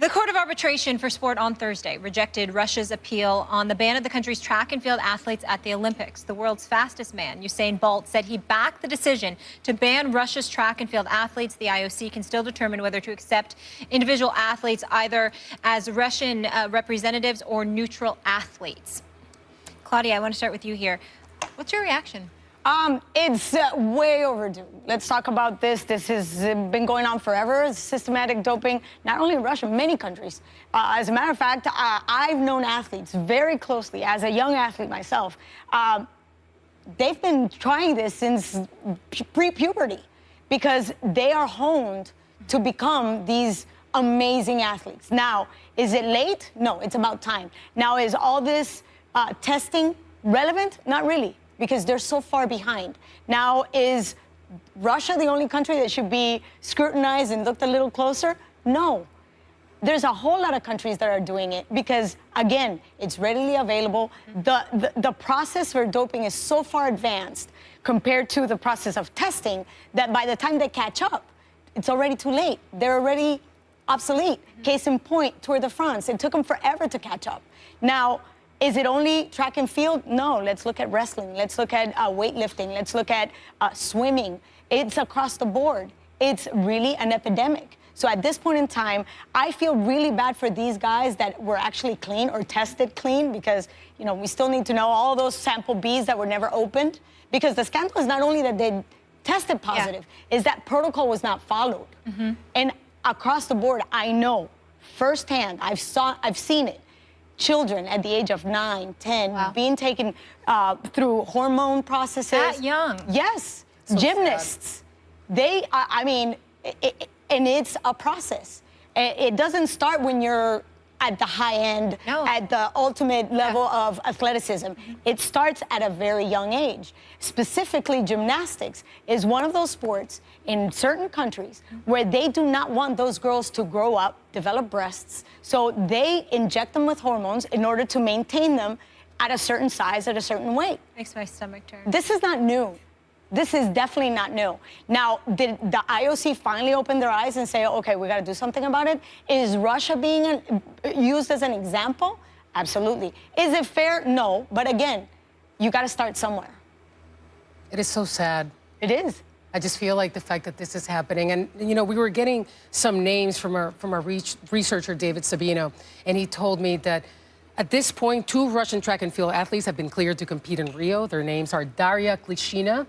The Court of Arbitration for Sport on Thursday rejected Russia's appeal on the ban of the country's track and field athletes at the Olympics. The world's fastest man, USAIN Bolt, said he backed the decision to ban Russia's track and field athletes. The IOC can still determine whether to accept individual athletes either as Russian representatives or neutral athletes. Claudia, I want to start with you here. What's your reaction? It's way overdue. Let's talk about this. This has been going on forever. Systematic doping, not only in Russia, many countries. As a matter of fact, I've known athletes very closely as a young athlete myself. They've been trying this since pre-puberty because they are honed to become these amazing athletes. Now, is it late? No, it's about time. Now, is all this testing relevant? Not really, because they're so far behind. Now, is Russia the only country that should be scrutinized and looked a little closer? No. There's a whole lot of countries that are doing it because, again, it's readily available. The process for doping is so far advanced compared to the process of testing that by the time they catch up, it's already too late. They're already obsolete. Case in point, Tour de France. It took them forever to catch up. Now, is it only track and field? No, let's look at wrestling. Let's look at weightlifting. Let's look at swimming. It's across the board. It's really an epidemic. So at this point in time, I feel really bad for these guys that were actually clean or tested clean because, you know, we still need to know all those sample Bs that were never opened. Because the scandal is not only that they tested positive, is that protocol was not followed. And across the board, I know firsthand, I've seen it. Children at the age of 9, 10, being taken through hormone processes. That young? Yes. So gymnasts. Sad. I mean, and it's a process. It doesn't start when you're at the high end, at the ultimate level of athleticism. It starts at a very young age. Specifically, gymnastics is one of those sports in certain countries where they do not want those girls to grow up, develop breasts, so they inject them with hormones in order to maintain them at a certain size, at a certain weight. Makes my stomach turn. This is not new. This is definitely not new. Now, did the IOC finally open their eyes and say, okay, we got to do something about it? Is Russia being used as an example? Absolutely. Is it fair? No. But again, you got to start somewhere. It is so sad. It is. I just feel like the fact that this is happening, and you know, we were getting some names from our researcher, David Sabino, and he told me that at this point, 2 Russian track and field athletes have been cleared to compete in Rio. Their names are Daria Klishina,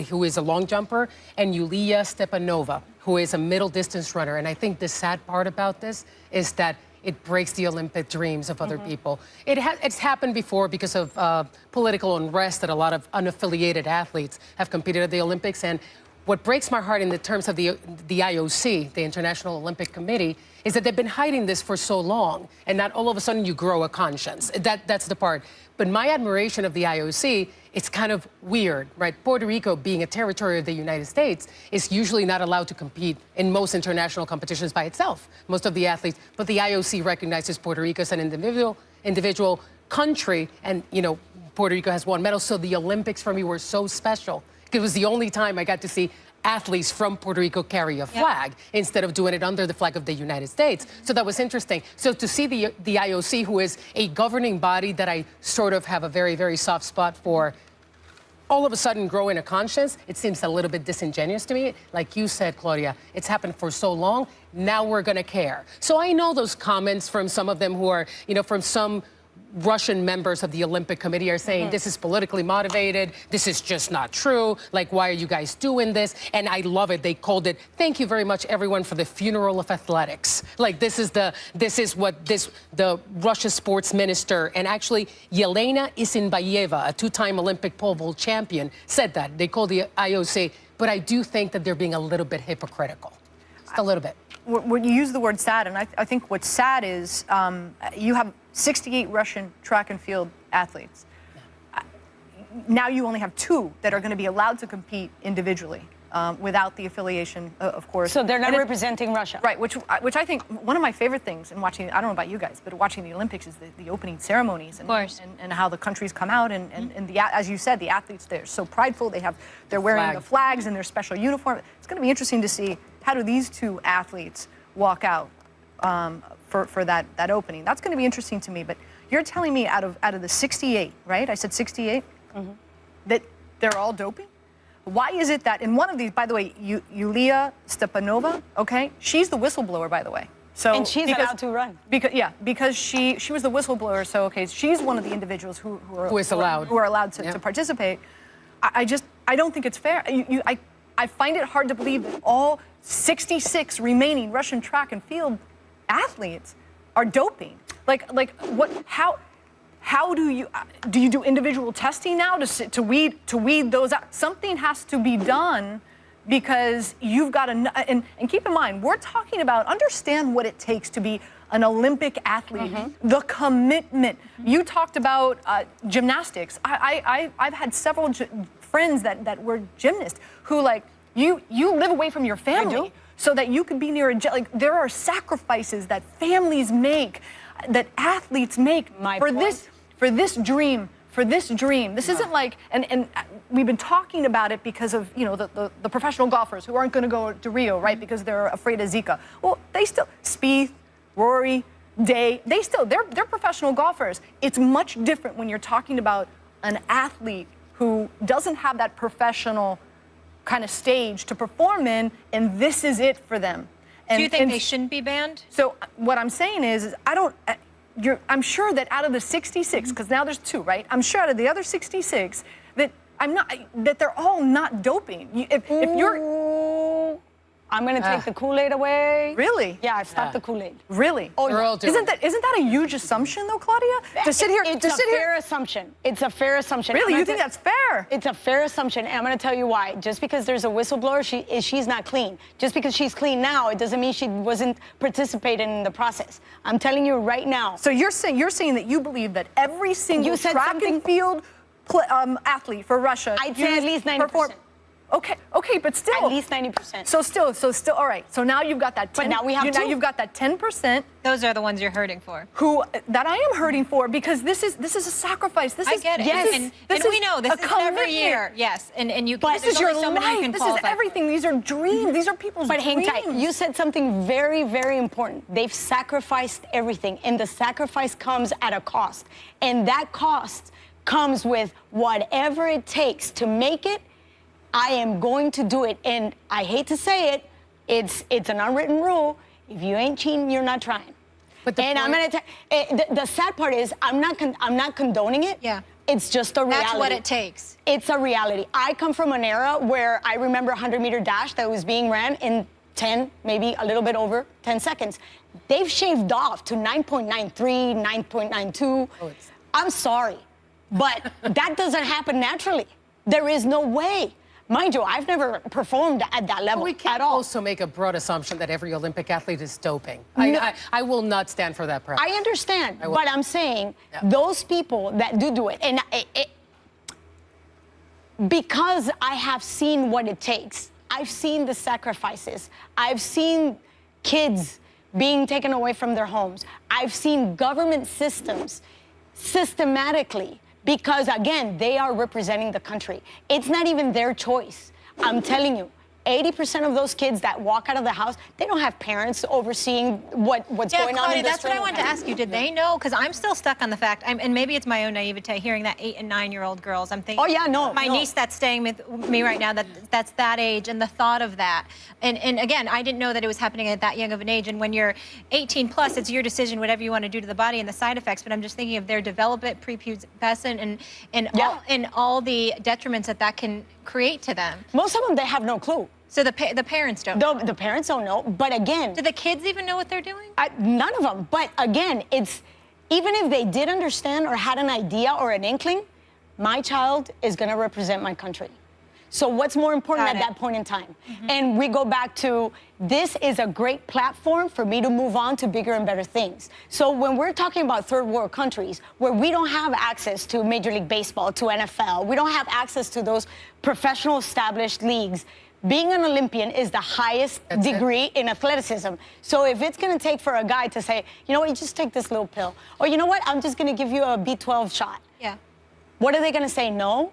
who is a long jumper, and Yulia Stepanova, who is a middle distance runner. And I think the sad part about this is that it breaks the Olympic dreams of other people. It's happened before because of political unrest that a lot of unaffiliated athletes have competed at the Olympics. And what breaks my heart in the terms of the IOC, the International Olympic Committee, is that they've been hiding this for so long, and not all of a sudden you grow a conscience. That's the part. But my admiration of the IOC, it's kind of weird, right? Puerto Rico, being a territory of the United States, is usually not allowed to compete in most international competitions by itself, most of the athletes. But the IOC recognizes Puerto Rico as an individual country, and, you know, Puerto Rico has won medals, so the Olympics for me were so special. It was the only time I got to see athletes from Puerto Rico carry a flag instead of doing it under the flag of the United States. So that was interesting. So to see the IOC, who is a governing body that I sort of have a very, very soft spot for, all of a sudden grow in a conscience, it seems a little bit disingenuous to me. Like you said, Claudia, it's happened for so long, now we're gonna care. So I know those comments from some of them who are, you know, from some Russian members of the Olympic Committee are saying this is politically motivated, this is just not true, like, why are you guys doing this? And I love it. They called it, thank you very much, everyone, for the funeral of athletics. Like, this is what the Russia sports minister, and actually Yelena Isinbayeva, a 2-time Olympic pole vault champion, said that. They called the IOC, but I do think that they're being a little bit hypocritical. Just a little bit. When you use the word sad, and I think what's sad is you have 68 Russian track and field athletes. Now you only have 2 that are going to be allowed to compete individually without the affiliation, of course. So they're not representing Russia. Right, which I think one of my favorite things in watching, I don't know about you guys, but watching the Olympics is the opening ceremonies and how the countries come out and as you said, the athletes, they're so prideful, they're wearing the flags in their special uniform. It's going to be interesting to see how do these 2 athletes walk out for that opening. That's going to be interesting to me. But you're telling me out of the 68, right? I said 68, that they're all doping? Why is it that in one of these, by the way, Yulia Stepanova, okay, she's the whistleblower, by the way. So And she's allowed to run. Because she was the whistleblower. So okay, she's one of the individuals who are allowed to participate. I don't think it's fair. I find it hard to believe that all 66 remaining Russian track and field athletes are doping. Like what? How do you do individual testing now to weed those out? Something has to be done, because you've got to, and keep in mind, we're talking about, understand what it takes to be an Olympic athlete, the commitment. You talked about gymnastics. I've had several friends that were gymnasts who, like, you live away from your family so that you could be near a, like, there are sacrifices that families make, that athletes make for this dream. This isn't like, and we've been talking about it because of, you know, the professional golfers who aren't going to go to Rio, right? Because they're afraid of Zika. Well, they still, Spieth, Rory, Day, they're professional golfers. It's much different when you're talking about an athlete who doesn't have that professional kind of stage to perform in, and this is it for them. Do you think they shouldn't be banned? So what I'm saying is I'm sure that out of the 66, because now there's 2, right? I'm sure out of the other 66 that they're all not doping. If you're, I'm going to take the Kool-Aid away. Really? Yeah, stop the Kool-Aid. Really? Oh, They're all doing isn't that a huge assumption, though, Claudia? To sit here, it's a fair assumption. It's a fair assumption. Really, you think that's fair? It's a fair assumption, and I'm going to tell you why. Just because there's a whistleblower, she's not clean. Just because she's clean now, it doesn't mean she wasn't participating in the process. I'm telling you right now. So you're saying that you believe that every single track and field athlete for Russia, I'd say at least 90%. Okay, but still. At least 90%. So still, all right. So now you've got that 10. But now we have now you've got that 10%. Those are the ones you're hurting for. That I am hurting for, because this is a sacrifice. I get it. Yes. And we know this is every year. Yes. And you. But this is your life. This is qualify. everything. These are dreams. These are people's dreams. But hang tight. You said something very, very important. They've sacrificed everything, and the sacrifice comes at a cost. And that cost comes with whatever it takes to make it. I am going to do it, and I hate to say it, it's an unwritten rule. If you ain't cheating, you're not trying. And I'm gonna the sad part is I'm not condoning it. Yeah. It's just a reality. That's what it takes. It's a reality. I come from an era where I remember a 100-meter dash that was being ran in 10, maybe a little bit over 10 seconds. They've shaved off to 9.93, 9.92. I'm sorry, but that doesn't happen naturally. There is no way. Mind you, I've never performed at that level we can't at all. also make a broad assumption that every Olympic athlete is doping. No. I will not stand for that practice. I understand, but I'm saying those people that do it, and because I have seen what it takes, I've seen the sacrifices, I've seen kids being taken away from their homes, I've seen government systems systematically. Because, again, they are representing the country. It's not even their choice. I'm telling you, 80% of those kids that walk out of the house, they don't have parents overseeing what's going on in the that's what I wanted to ask you. Did they know? Because I'm still stuck on the fact, and maybe it's my own naivete, hearing that 8- and 9-year-old girls. I'm thinking, my niece that's staying with me right now, that's that age, and the thought of that. And again, I didn't know that it was happening at that young of an age. And when you're 18 plus, it's your decision, whatever you want to do to the body and the side effects. But I'm just thinking of their development, prepubescent, and all the detriments that can create to them. Most of them, they have no clue. So the parents don't. The parents don't know. But again, do the kids even know what they're doing? None of them. But again, it's even if they did understand or had an idea or an inkling, my child is going to represent my country. So what's more important at that point in time? And we go back to, this is a great platform for me to move on to bigger and better things. So when we're talking about third world countries where we don't have access to Major League Baseball, to NFL, we don't have access to those professional established leagues, being an Olympian is the highest degree in athleticism. So if it's going to take for a guy to say, you know what, you just take this little pill, or you know what, I'm just going to give you a B12 shot. Yeah. What are they going to say, no?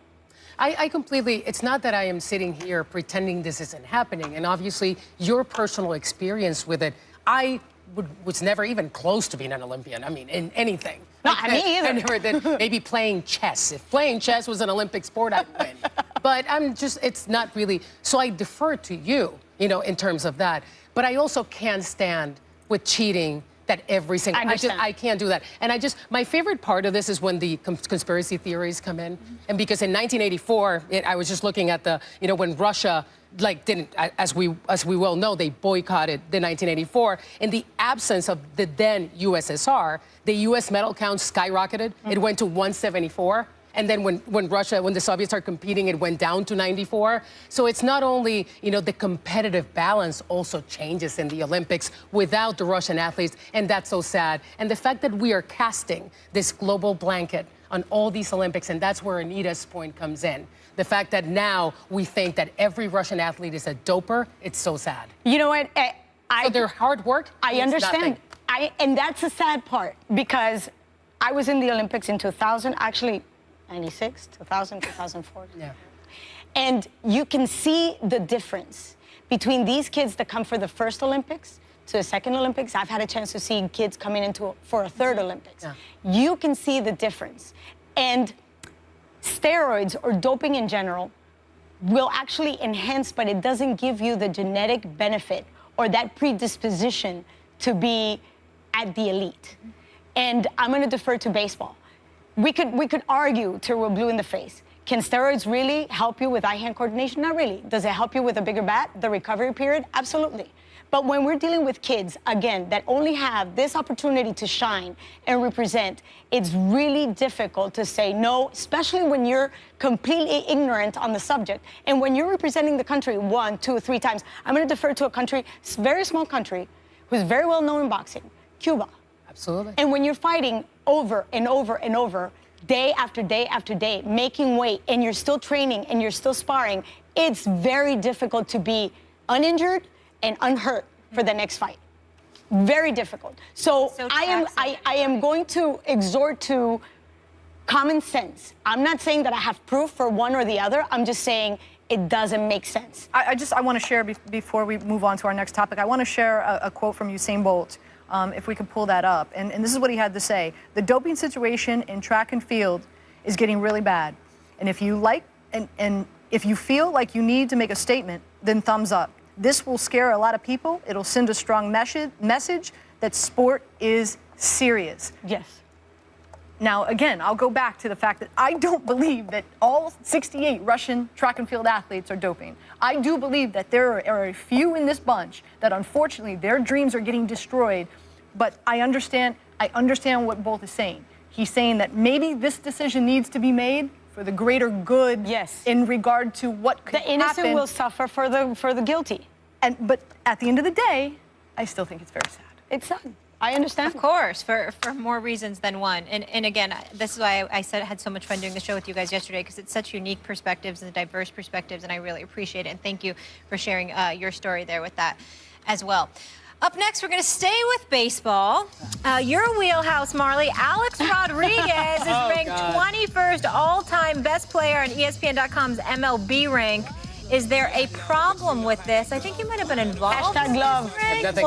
I completely, it's not that I am sitting here pretending this isn't happening. And obviously, your personal experience with it, I was never even close to being an Olympian. I mean, in anything. No, me either. I never did. Maybe playing chess. If playing chess was an Olympic sport, I'd win. But it's not really. So I defer to you, in terms of that. But I also can't stand with cheating that every single. I can't do that. And my favorite part of this is when the conspiracy theories come in. And because in 1984, I was just looking at when Russia didn't, as we well know, they boycotted the 1984. In the absence of the then USSR, the U.S. medal count skyrocketed. It went to 174. And then when the Soviets started competing, it went down to 94. So it's not only, the competitive balance also changes in the Olympics without the Russian athletes, and that's so sad. And the fact that we are casting this global blanket on all these Olympics, and that's where Anita's point comes in. The fact that now we think that every Russian athlete is a doper, it's so sad. You know what? So their hard work, I understand. And that's the sad part, because I was in the Olympics in 2000, actually 96, 2000, 2004. Yeah. And you can see the difference between these kids that come for the first Olympics to the second Olympics. I've had a chance to see kids coming for a third Olympics. Yeah. You can see the difference. And steroids or doping in general will actually enhance, but it doesn't give you the genetic benefit or that predisposition to be at the elite. And I'm going to defer to baseball. We could argue till we're blue in the face. Can steroids really help you with eye-hand coordination? Not really. Does it help you with a bigger bat, the recovery period? Absolutely. But when we're dealing with kids, again, that only have this opportunity to shine and represent, it's really difficult to say no, especially when you're completely ignorant on the subject. And when you're representing the country 1, 2, 3 times, I'm going to defer to a country, very small country, who's very well known in boxing, Cuba. Absolutely. And when you're fighting over and over and over, day after day after day, making weight, and you're still training and you're still sparring, it's very difficult to be uninjured and unhurt for the next fight. Very difficult. So I am going to exhort to common sense. I'm not saying that I have proof for one or the other. I'm just saying it doesn't make sense. I want to share, before we move on to our next topic, I want to share a quote from Usain Bolt. If we could pull that up. And this is what he had to say. The doping situation in track and field is getting really bad. And if you if you feel like you need to make a statement, then thumbs up. This will scare a lot of people. It'll send a strong message that sport is serious. Yes. Now, again, I'll go back to the fact that I don't believe that all 68 Russian track and field athletes are doping. I do believe that there are a few in this bunch that, unfortunately, their dreams are getting destroyed. But I understand what Bolt is saying. He's saying that maybe this decision needs to be made for the greater good. Yes. In regard to what could happen. The innocent will suffer for the guilty. But at the end of the day, I still think it's very sad. It's sad. I understand. Of course, for more reasons than one. And again, this is why I said I had so much fun doing the show with you guys yesterday, because it's such unique perspectives and diverse perspectives, and I really appreciate it. And thank you for sharing your story there with that as well. Up next, we're going to stay with baseball. Your wheelhouse, Marley. Alex Rodriguez is ranked 21st all-time best player in ESPN.com's MLB rank. Is there a problem with this? I think you might have been involved. Hashtag love. Nothing.